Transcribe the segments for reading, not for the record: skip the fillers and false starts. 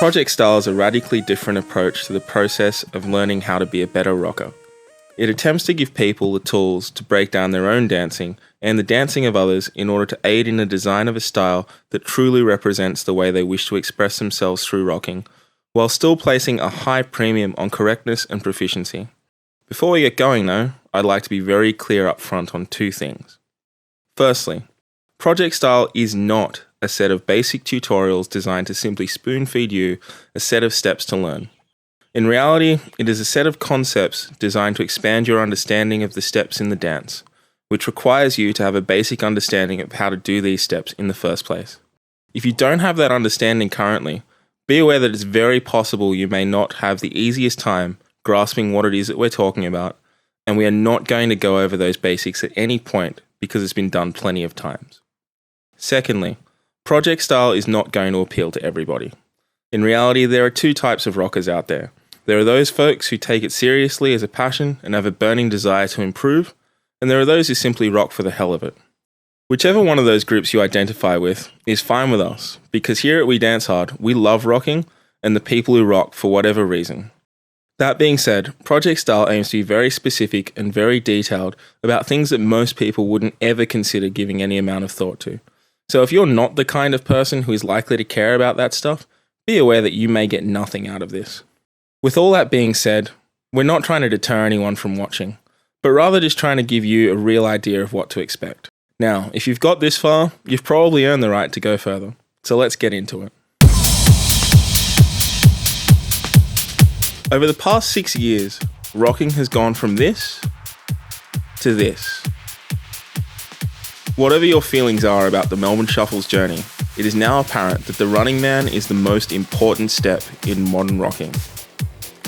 Project Style is a radically different approach to the process of learning how to be a better rocker. It attempts to give people the tools to break down their own dancing and the dancing of others in order to aid in the design of a style that truly represents the way they wish to express themselves through rocking, while still placing a high premium on correctness and proficiency. Before we get going though, I'd like to be very clear up front on two things. Firstly, Project Style is not a set of basic tutorials designed to simply spoon-feed you a set of steps to learn. In reality, it is a set of concepts designed to expand your understanding of the steps in the dance, which requires you to have a basic understanding of how to do these steps in the first place. If you don't have that understanding currently, be aware that it's very possible you may not have the easiest time grasping what it is that we're talking about, and we are not going to go over those basics at any point because it's been done plenty of times. Secondly, Project Style is not going to appeal to everybody. In reality, there are two types of rockers out there. There are those folks who take it seriously as a passion and have a burning desire to improve, and there are those who simply rock for the hell of it. Whichever one of those groups you identify with is fine with us, because here at We Dance Hard, we love rocking and the people who rock for whatever reason. That being said, Project Style aims to be very specific and very detailed about things that most people wouldn't ever consider giving any amount of thought to. So if you're not the kind of person who is likely to care about that stuff, be aware that you may get nothing out of this. With all that being said, we're not trying to deter anyone from watching, but rather just trying to give you a real idea of what to expect. Now, if you've got this far, you've probably earned the right to go further. So let's get into it. Over the past 6 years, rocking has gone from this to this. Whatever your feelings are about the Melbourne Shuffle's journey, it is now apparent that the running man is the most important step in modern rocking.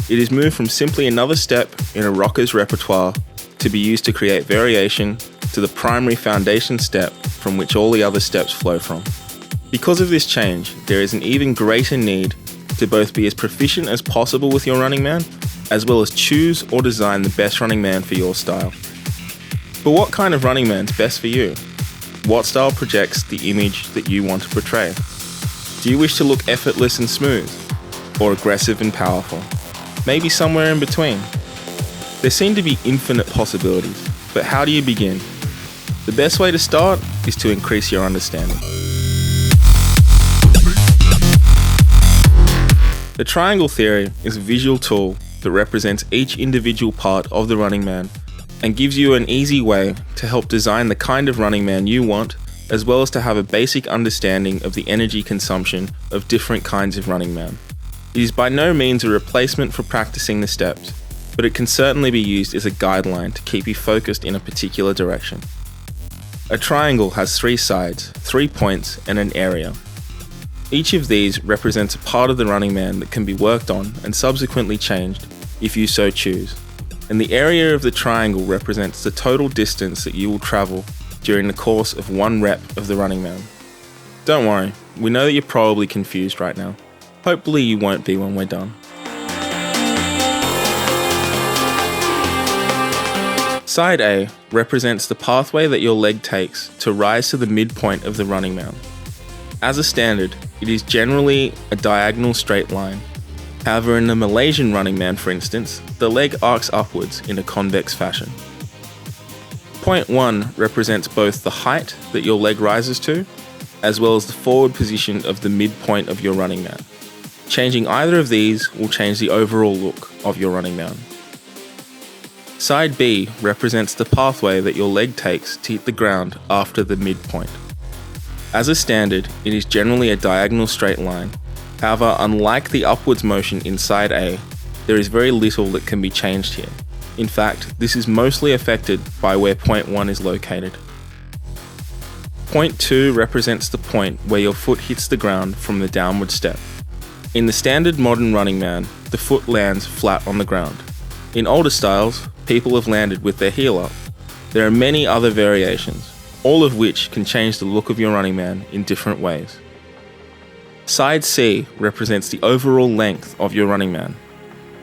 It is moved from simply another step in a rocker's repertoire to be used to create variation to the primary foundation step from which all the other steps flow from. Because of this change, there is an even greater need to both be as proficient as possible with your running man, as well as choose or design the best running man for your style. But what kind of running man's best for you? What style projects the image that you want to portray? Do you wish to look effortless and smooth, or aggressive and powerful? Maybe somewhere in between. There seem to be infinite possibilities, but how do you begin? The best way to start is to increase your understanding. The triangle theory is a visual tool that represents each individual part of the running man and gives you an easy way to help design the kind of running man you want, as well as to have a basic understanding of the energy consumption of different kinds of running man. It is by no means a replacement for practicing the steps, but it can certainly be used as a guideline to keep you focused in a particular direction. A triangle has 3 sides, 3 points, and an area. Each of these represents a part of the running man that can be worked on and subsequently changed if you so choose. And the area of the triangle represents the total distance that you will travel during the course of 1 rep of the running man. Don't worry, we know that you're probably confused right now. Hopefully you won't be when we're done. Side A represents the pathway that your leg takes to rise to the midpoint of the running man. As a standard, it is generally a diagonal straight line. However, in the Malaysian running man, for instance, the leg arcs upwards in a convex fashion. Point 1 represents both the height that your leg rises to, as well as the forward position of the midpoint of your running man. Changing either of these will change the overall look of your running man. Side B represents the pathway that your leg takes to hit the ground after the midpoint. As a standard, it is generally a diagonal straight line. However, unlike the upwards motion in side A, there is very little that can be changed here. In fact, this is mostly affected by where point 1 is located. Point 2 represents the point where your foot hits the ground from the downward step. In the standard modern running man, the foot lands flat on the ground. In older styles, people have landed with their heel up. There are many other variations, all of which can change the look of your running man in different ways. Side C represents the overall length of your running man.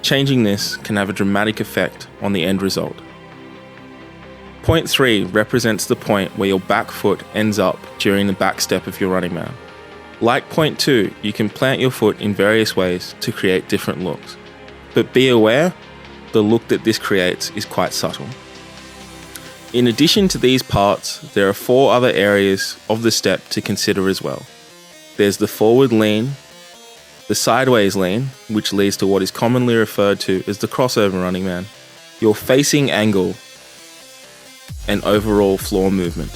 Changing this can have a dramatic effect on the end result. Point 3 represents the point where your back foot ends up during the back step of your running man. Like point 2, you can plant your foot in various ways to create different looks. But be aware, the look that this creates is quite subtle. In addition to these parts, there are 4 other areas of the step to consider as well. There's the forward lean, the sideways lean, which leads to what is commonly referred to as the crossover running man, your facing angle, and overall floor movement.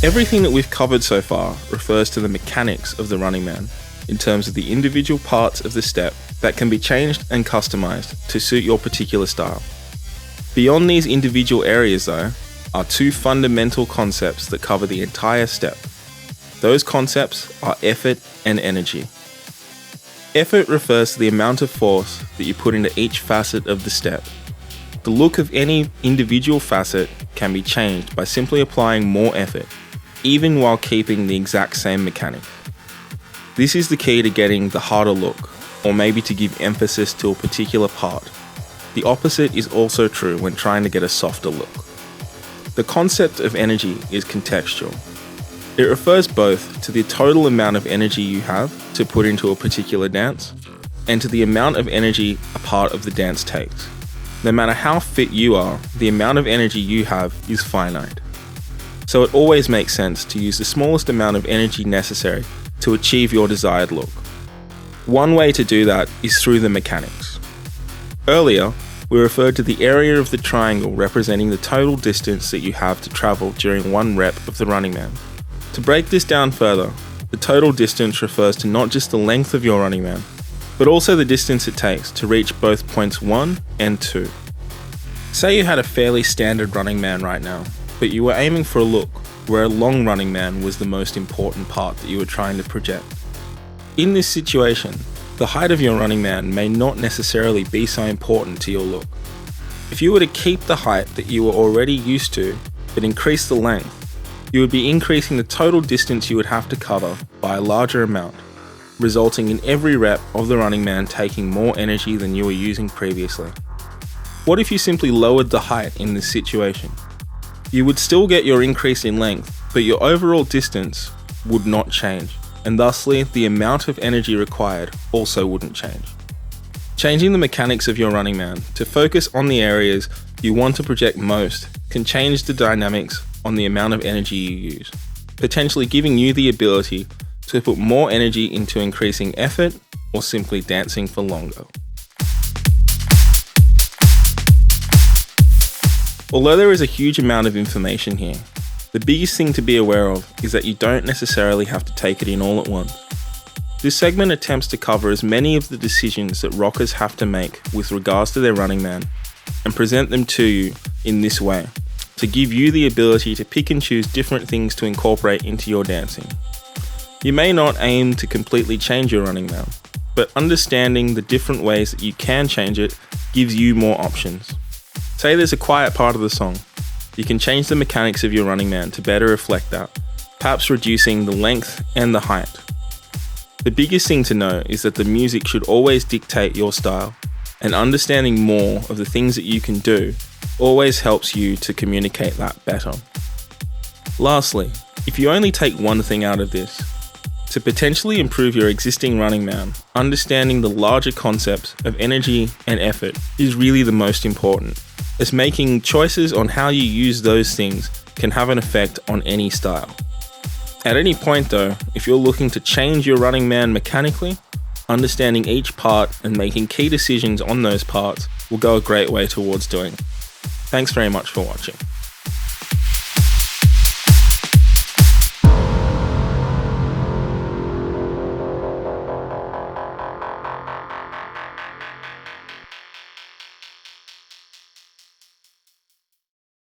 Everything that we've covered so far refers to the mechanics of the running man, in terms of the individual parts of the step that can be changed and customized to suit your particular style. Beyond these individual areas though, are 2 fundamental concepts that cover the entire step. Those concepts are effort and energy. Effort refers to the amount of force that you put into each facet of the step. The look of any individual facet can be changed by simply applying more effort, even while keeping the exact same mechanic. This is the key to getting the harder look, or maybe to give emphasis to a particular part. The opposite is also true when trying to get a softer look. The concept of energy is contextual. It refers both to the total amount of energy you have to put into a particular dance, and to the amount of energy a part of the dance takes. No matter how fit you are, the amount of energy you have is finite. So it always makes sense to use the smallest amount of energy necessary to achieve your desired look. One way to do that is through the mechanics. Earlier, we referred to the area of the triangle representing the total distance that you have to travel during one rep of the running man. To break this down further, the total distance refers to not just the length of your running man, but also the distance it takes to reach both points 1 and 2. Say you had a fairly standard running man right now, but you were aiming for a look where a long running man was the most important part that you were trying to project. In this situation, the height of your running man may not necessarily be so important to your look. If you were to keep the height that you were already used to, but increase the length, you would be increasing the total distance you would have to cover by a larger amount, resulting in every rep of the running man taking more energy than you were using previously. What if you simply lowered the height in this situation? You would still get your increase in length, but your overall distance would not change, and thusly the amount of energy required also wouldn't change. Changing the mechanics of your running man to focus on the areas you want to project most can change the dynamics on the amount of energy you use, potentially giving you the ability to put more energy into increasing effort or simply dancing for longer. Although there is a huge amount of information here, the biggest thing to be aware of is that you don't necessarily have to take it in all at once. This segment attempts to cover as many of the decisions that rockers have to make with regards to their running man and present them to you in this way, to give you the ability to pick and choose different things to incorporate into your dancing. You may not aim to completely change your running man, but understanding the different ways that you can change it gives you more options. Say there's a quiet part of the song. You can change the mechanics of your running man to better reflect that, perhaps reducing the length and the height. The biggest thing to know is that the music should always dictate your style, and understanding more of the things that you can do always helps you to communicate that better. Lastly, if you only take one thing out of this, to potentially improve your existing running man, understanding the larger concepts of energy and effort is really the most important, as making choices on how you use those things can have an effect on any style. At any point though, if you're looking to change your running man mechanically, understanding each part and making key decisions on those parts will go a great way towards doing it. Thanks very much for watching.